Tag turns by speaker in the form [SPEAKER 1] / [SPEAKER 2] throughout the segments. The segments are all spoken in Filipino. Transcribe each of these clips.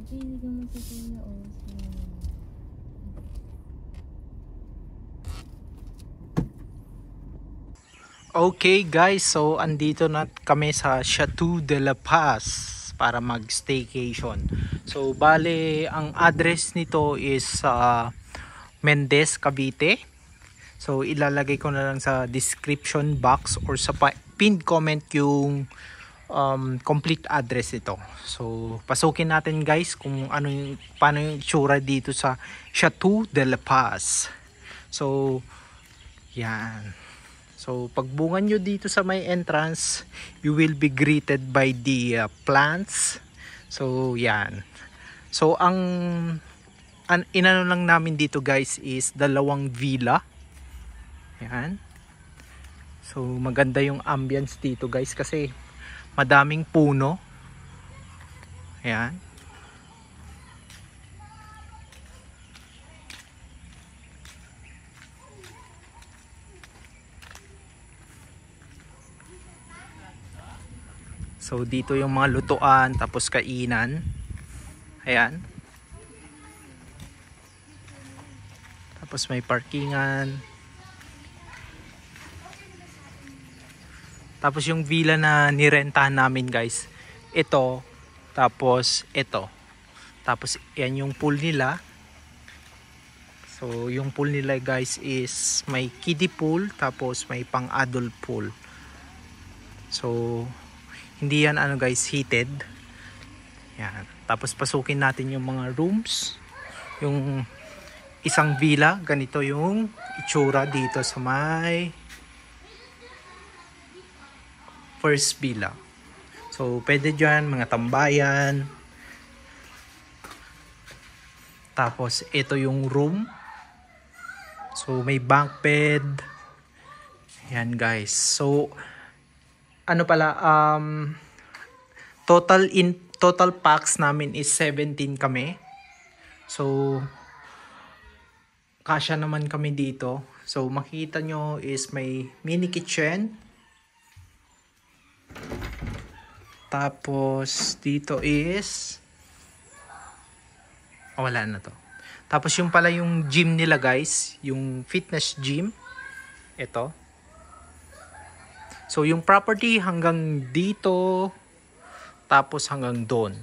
[SPEAKER 1] Pili ka mo sa kuya o sa...
[SPEAKER 2] Okay guys, so andito na kami sa Chateau de la Paz para mag-staycation. So bale, ang address nito is sa Mendez, Cavite. So ilalagay ko na lang sa description box or sa pinned comment yung complete address nito. So pasukin natin guys kung ano yung, paano yung itsura dito sa Chateau de la Paz. So yan. So pagbungan nyo dito sa may entrance, you will be greeted by the plants. So yan. So ang inano lang namin dito guys is dalawang villa. Yan. So maganda yung ambience dito guys kasi madaming puno. Yan. So dito yung mga lutuan tapos kainan. Ayan. Tapos may parkingan. Tapos yung villa na nirentahan namin guys, ito, tapos ito. Tapos yan yung pool nila. So yung pool nila guys is may kiddie pool, tapos may pang adult pool. So hindi yan ano guys, heated. Yan. Tapos pasukin natin yung mga rooms. Yung isang villa, ganito yung itsura dito sa may first villa. So pwede dyan mga tambayan. Tapos ito yung room. So may bunk bed. Yan guys. So ano pala, total packs namin is 17 kami. So kasya naman kami dito. So makita nyo is may mini kitchen. Tapos dito is wala na to. Tapos yung pala yung gym nila guys, yung fitness gym. Ito. So yung property hanggang dito, tapos hanggang doon.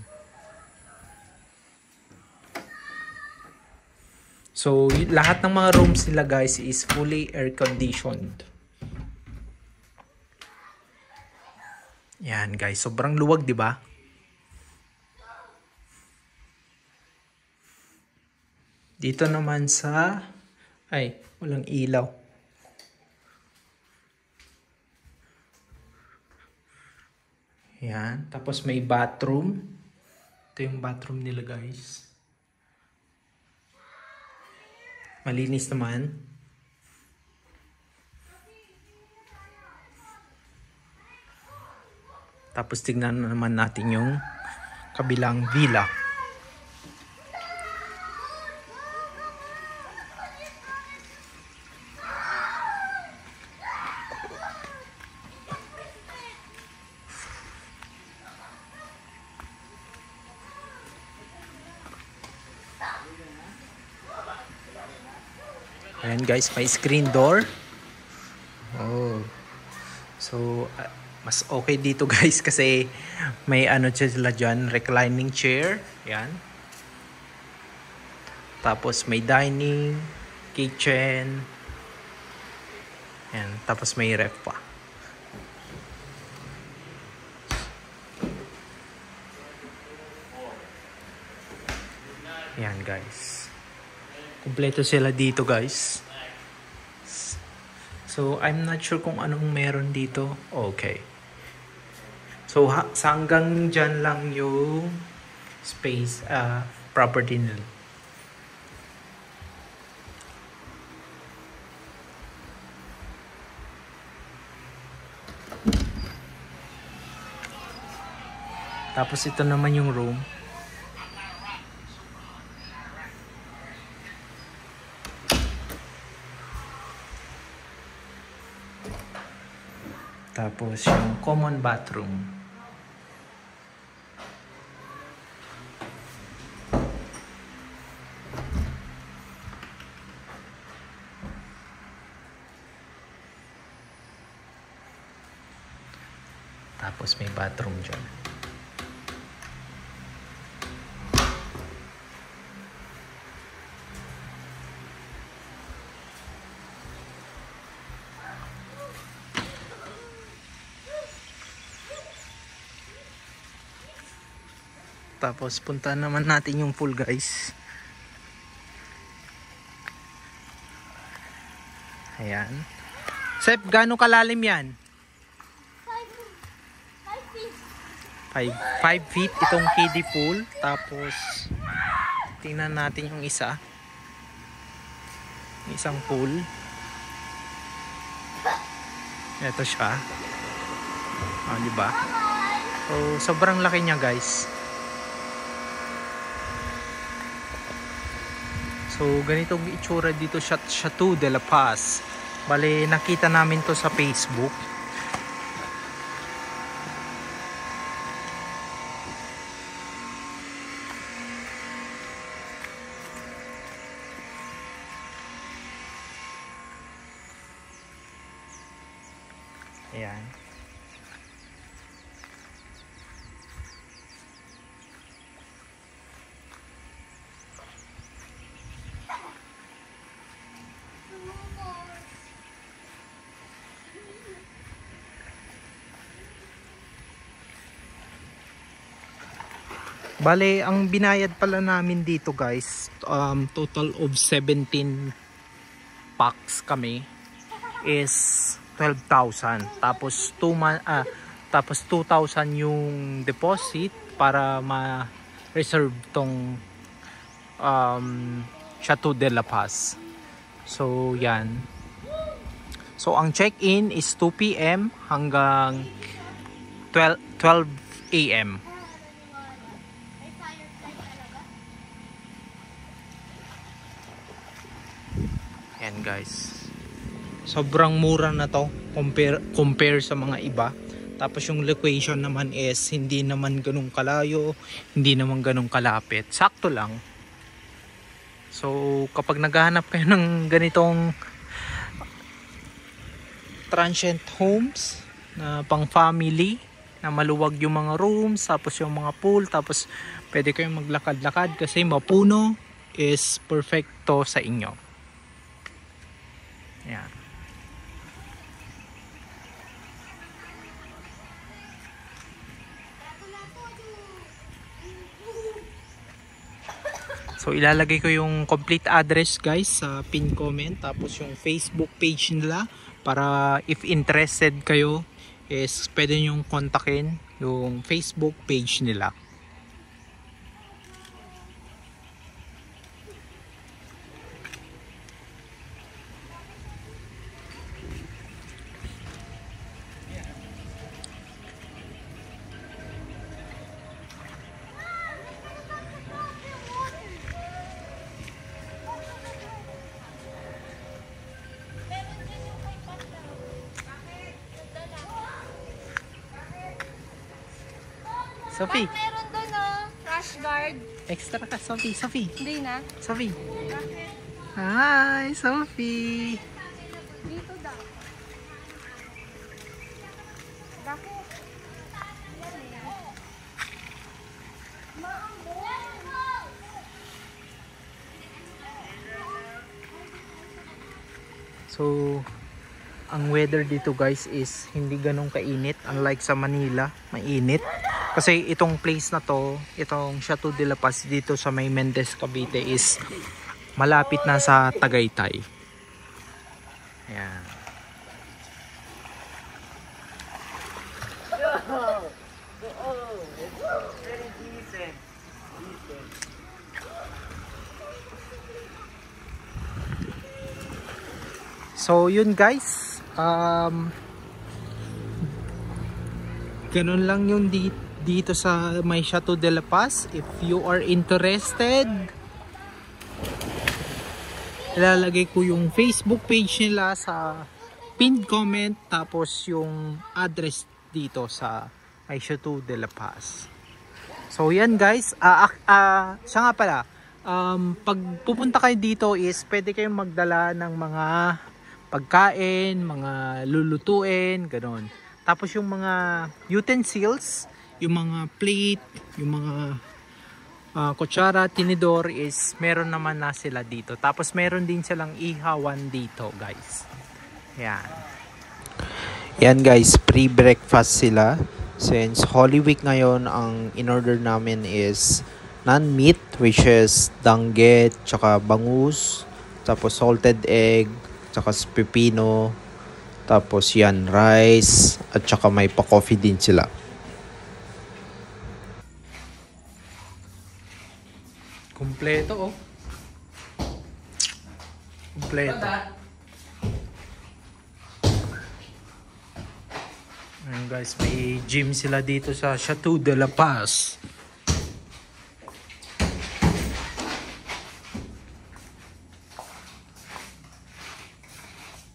[SPEAKER 2] So lahat ng mga rooms nila guys is fully air conditioned. Yan guys, sobrang luwag 'di ba? Dito naman sa walang ilaw. Yan. Tapos may bathroom. Ito yung bathroom nila guys. Malinis naman. Tapos tignan naman natin yung kabilang villa. Ayan guys, may screen door. Oh. So, mas okay dito guys kasi may ano sila dyan, reclining chair. Ayan. Tapos may dining, kitchen. Ayan. Tapos may ref pa. Ayan guys. Kumpleto sila dito guys. So I'm not sure kung anong meron dito. Okay. So hanggang dyan lang yung space, property nila. Tapos ito naman yung room. Tapos yung common bathroom. Tapos may bathroom dyan. Tapos punta naman natin yung pool, guys. Ayan. Sep, gaano kalalim yan? 5 feet itong kiddie pool. Tapos tingnan natin yung isa. Isang pool. Ito siya. Diba? So sobrang laki niya, guys. So ganitong itsura dito sa Chateau de la Paz. Bale, nakita namin to sa Facebook. Ayan. Bale, ang binayad pala namin dito, guys, total of 17 packs kami is 12,000. Tapos 2,000 yung deposit para ma-reserve tong Chateau de la Paz. So yan. So ang check-in is 2 PM hanggang 12 AM. Yan, guys. Sobrang mura na to compare sa mga iba. Tapos yung location naman is hindi naman ganun kalayo, hindi naman ganun kalapit. Sakto lang. So kapag naghahanap kayo ng ganitong transient homes na pang family, na maluwag yung mga rooms, tapos yung mga pool, tapos pwede kayong maglakad-lakad kasi mapuno, is perfecto sa inyo. Yan. So ilalagay ko yung complete address, guys, sa pin comment, tapos yung Facebook page nila para if interested kayo is pwede nyong kontakin yung Facebook page nila. Sophie.
[SPEAKER 1] Meron doon, crash guard.
[SPEAKER 2] Extra ka, Sophie. Sophie.
[SPEAKER 1] Hindi na.
[SPEAKER 2] Sophie. Hi, Sophie.
[SPEAKER 1] Dito daw. Bakit?
[SPEAKER 2] So, ang weather dito, guys, is hindi ganun kainit. Unlike sa Manila, mainit. Kasi itong place na to, itong Chateau de la Paz dito sa may Mendez, Cavite is malapit na sa Tagaytay. Ayan. So yun, guys, ganun lang yung dito sa may Chateau de la Paz. If you are interested, ilalagay ko yung Facebook page nila sa pinned comment, tapos yung address dito sa may Chateau de la Paz. So yan, guys, siya nga pala, pag pupunta kayo dito is pwede kayong magdala ng mga pagkain, mga lulutuin, gano'n. Tapos yung mga utensils, yung mga plate, yung mga kutsara, tinidor is meron naman na sila dito. Tapos meron din silang ihawan dito, guys. Yan. Yan guys, pre-breakfast sila. Since Holy Week ngayon, ang in-order namin is non-meat, which is danggit, tsaka bangus, tapos salted egg, tsaka pepino, tapos yan, rice, at tsaka may pa-coffee din sila. Kompleto oh. Kompleto. Ayan guys, may gym sila dito sa Chateau de la Paz.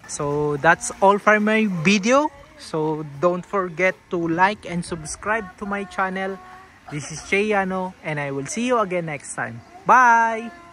[SPEAKER 2] So that's all for my video. So don't forget to like and subscribe to my channel. This is Cheyano and I will see you again next time. Bye!